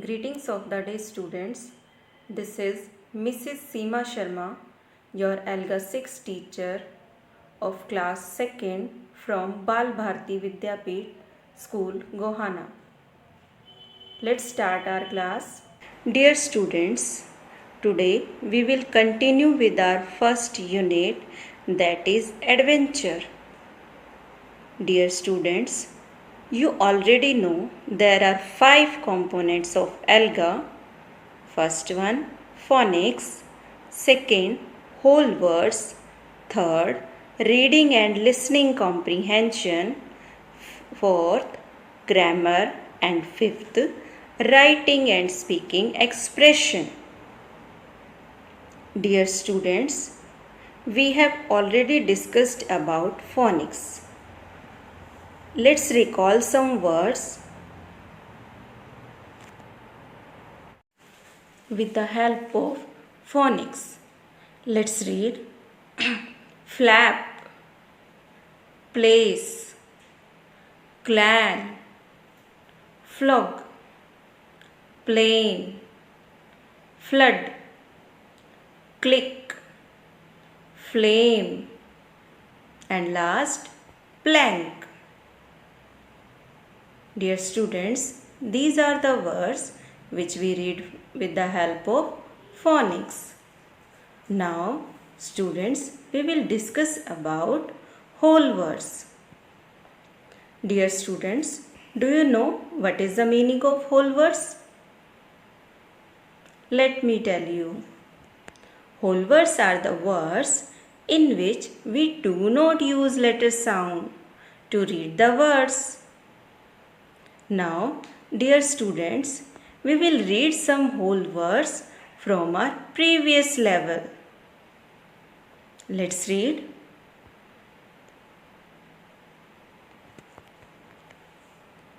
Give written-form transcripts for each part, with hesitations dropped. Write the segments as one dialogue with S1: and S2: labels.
S1: Greetings of the day, students. This is Mrs. Seema Sharma, your Alga 6 teacher of class 2nd from Bal Bharti Vidyapeeth School, Gohana. Let's start our class. Dear students, today we will continue with our first unit, that is adventure. Dear students, you already know there are 5 components of ALGA. First one, phonics. Second, whole words. Third, reading and listening comprehension. Fourth, grammar. And fifth, writing and speaking expression. Dear students, we have already discussed about phonics. Let's recall some words with the help of phonics. Let's read flap, place, clan, flog, plane, flood, click, flame, and last, plank. Dear students, these are the words which we read with the help of phonics. Now, students, we will discuss about whole words. Dear students, do you know what is the meaning of whole words? Let me tell you. Whole words are the words in which we do not use letter sound to read the words. Now, dear students, we will read some whole words from our previous level. Let's read.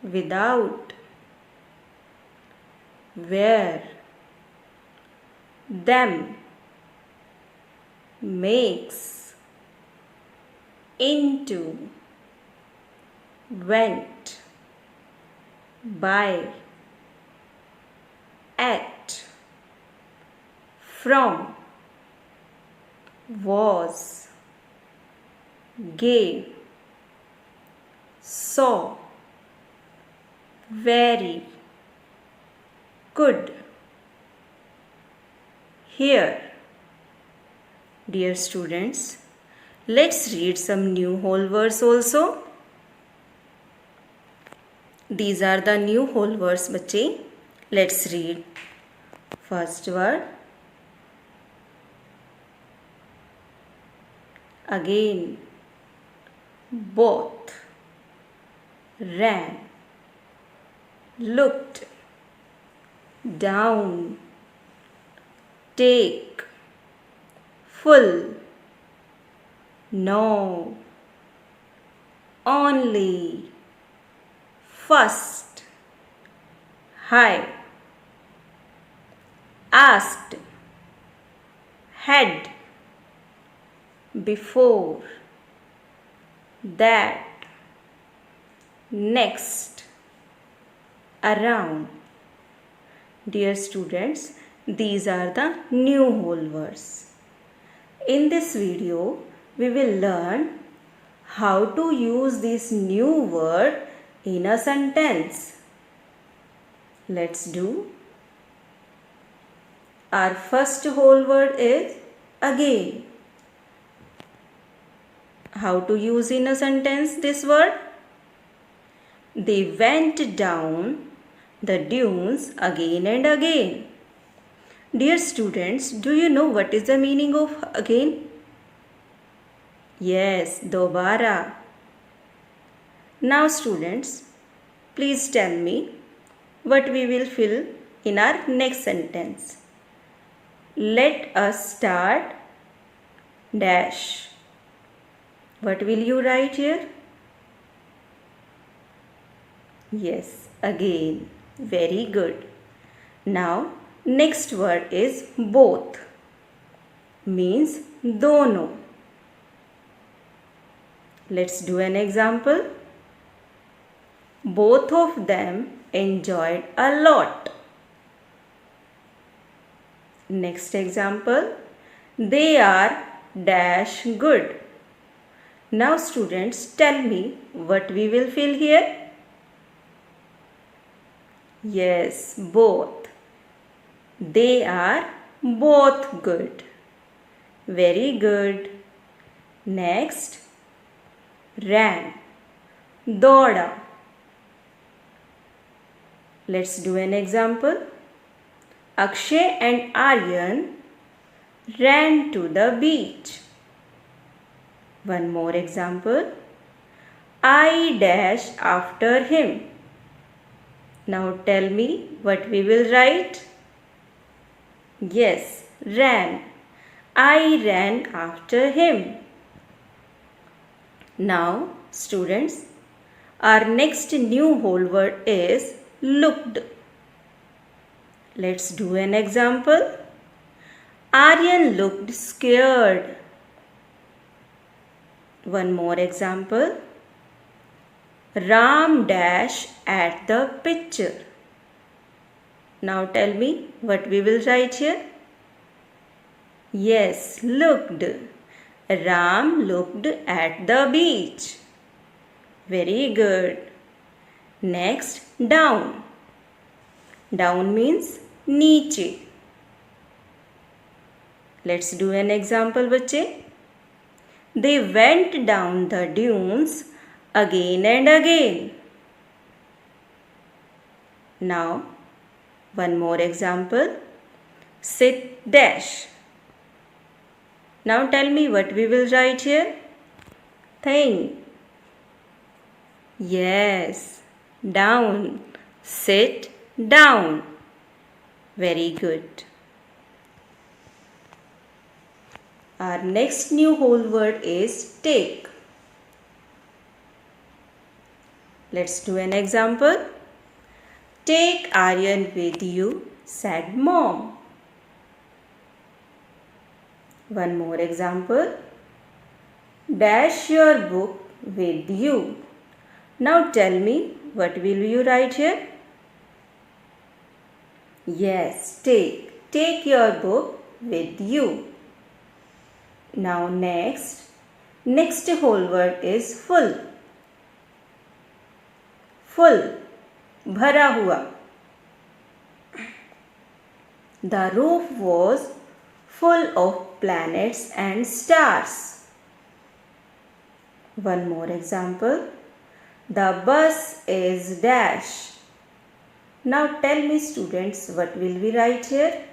S1: Without, where, them, makes, into, went, by, at, from, was, gave, saw, very, could, hear. Dear students, let's read some new whole words also. These are the new whole words, बच्चे. Let's read. First word, again, both, ran, looked, down, take, full, no, only, first, high, asked, had, before, that, next, around. Dear students, these are the new whole words. In this video, we will learn how to use this new word in a sentence. Let's do. Our first whole word is again. How to use in a sentence this word? They went down the dunes again and again. Dear students, do you know what is the meaning of again? Yes, dobara. Now students, please tell me what we will fill in our next sentence. Let us start dash. What will you write here? Yes, again. Very good. Now, next word is both. Means dono. Let's do an example. Both of them enjoyed a lot. Next example, they are dash good. Now students, tell me what we will fill here. Yes, both. They are both good. Very good. Next, ran. Dauda. Let's do an example. Akshay and Aryan ran to the beach. One more example. I dash after him. Now tell me what we will write. Yes, ran. I ran after him. Now, students, our next new whole word is looked. Let's do an example. Aryan looked scared. One more example. Ram dash at the picture. Now tell me what we will write here. Yes, looked. Ram looked at the beach. Very good. Next, down. Down means नीचे. Let's do an example, बच्चे. They went down the dunes again and again. Now, one more example. Sit dash. Now tell me what we will write here. Think. Yes, down. Sit down. Very good. Our next new whole word is take. Let's do an example. Take Aryan with you, said Mom. One more example. Dash your book with you. Now tell me, what will you write here? Yes, take. Take your book with you. Now next whole word is full. Full, भरा हुआ. The roof was full of planets and stars. One more example. The bus is dash. Now tell me, students, what will we write here?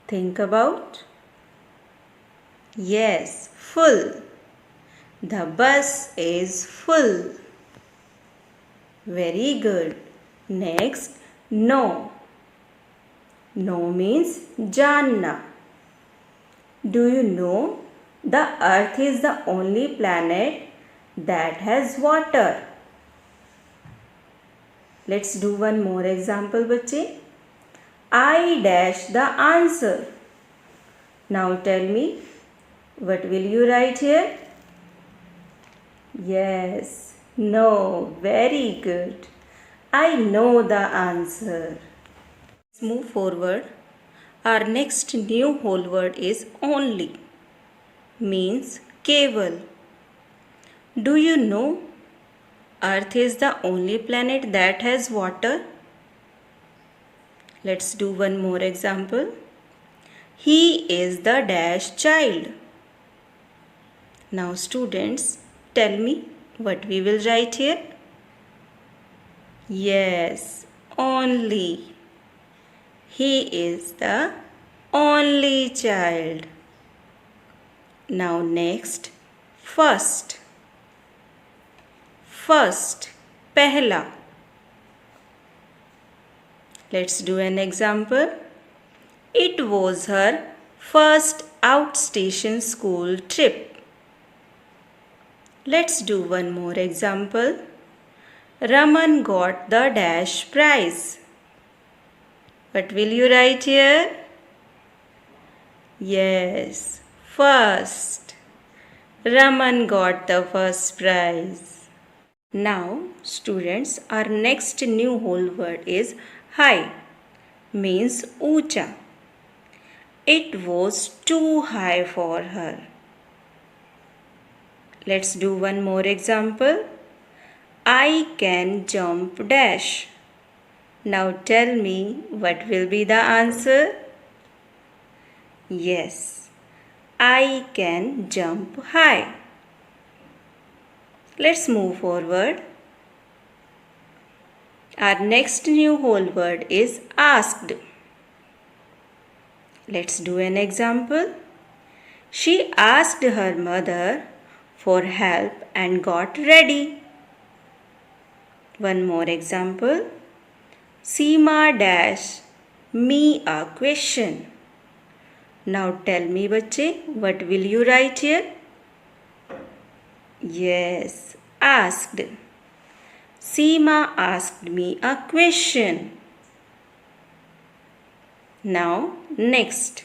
S1: Think about. Yes, full. The bus is full. Very good. Next, no. No means janna. Do you know the earth is the only planet that has water? Let's do one more example, बच्चे. I dash the answer. Now tell me, what will you write here? Yes, no. Very good. I know the answer. Let's move forward. Our next new whole word is only. Means keval. Do you know Earth is the only planet that has water? Let's do one more example. He is the dash child. Now students, tell me what we will write here. Yes, only. He is the only child. Now next, first. First, pehla. Let's do an example. It was her first outstation school trip. Let's do one more example. Raman got the dash prize. What will you write here? Yes, first. Raman got the first prize. Now, students, our next new whole word is hi. means ऊंचा. It was too high for her. Let's do one more example. I can jump dash. Now tell me what will be the answer? Yes, I can jump high. Let's move forward. Our next new whole word is asked. Let's do an example. She asked her mother for help and got ready. One more example. Seema dash me a question. Now tell me बच्चे, what will you write here? Yes, asked. Seema asked me a question. Now next.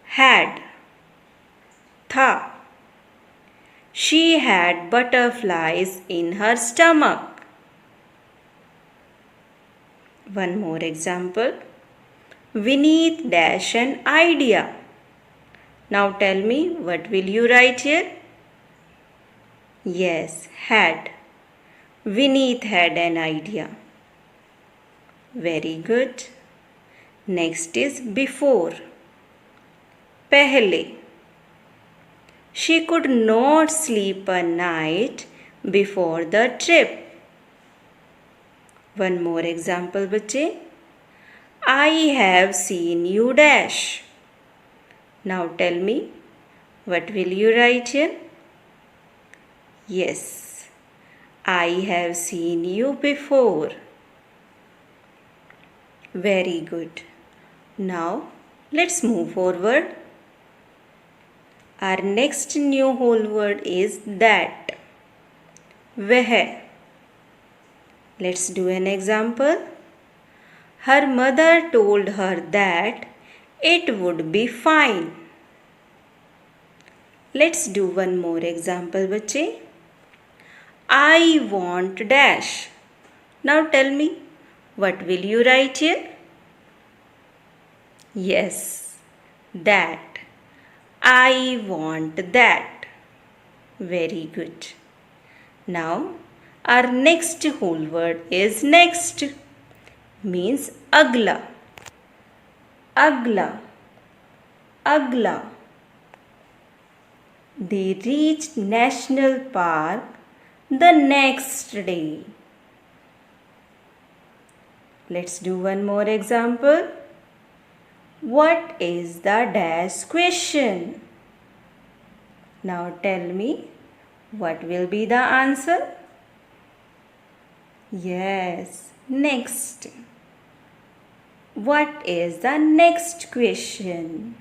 S1: Had. Tha. She had butterflies in her stomach. One more example. Vineet dash an idea. Now tell me, what will you write here? Yes, had. Vineet had an idea. Very good. Next is before. Pehle. She could not sleep a night before the trip. One more example, बच्चे. I have seen you dash. Now tell me, what will you write here? Yes, I have seen you before. Very good. Now let's move forward. Our next new whole word is that. Veh. Let's do an example. Her mother told her that it would be fine. Let's do one more example, बच्चे. I want dash. Now tell me, what will you write here? Yes, that. I want that. Very good. Now, our next whole word is next. Means agla. Agla. Agla. They reached National Park the next day. Let's do one more example. What is the dash question? Now tell me, what will be the answer? Yes, next. What is the next question?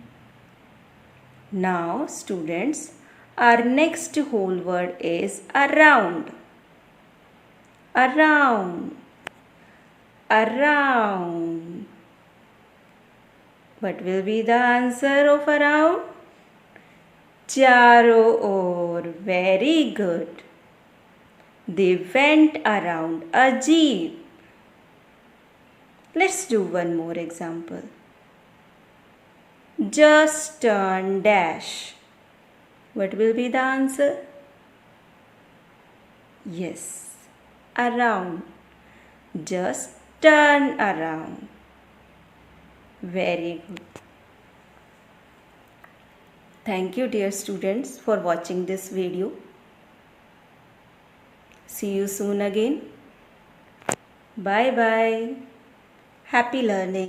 S1: Now, students, our next whole word is around. Around. Around. What will be the answer of around? Charo or. Very good. They went around a jeep. Let's do one more example. Just turn dash. What will be the answer? Yes, around. Just turn around. Very good. Thank you, dear students, for watching this video. See you soon again. Bye bye. Happy learning.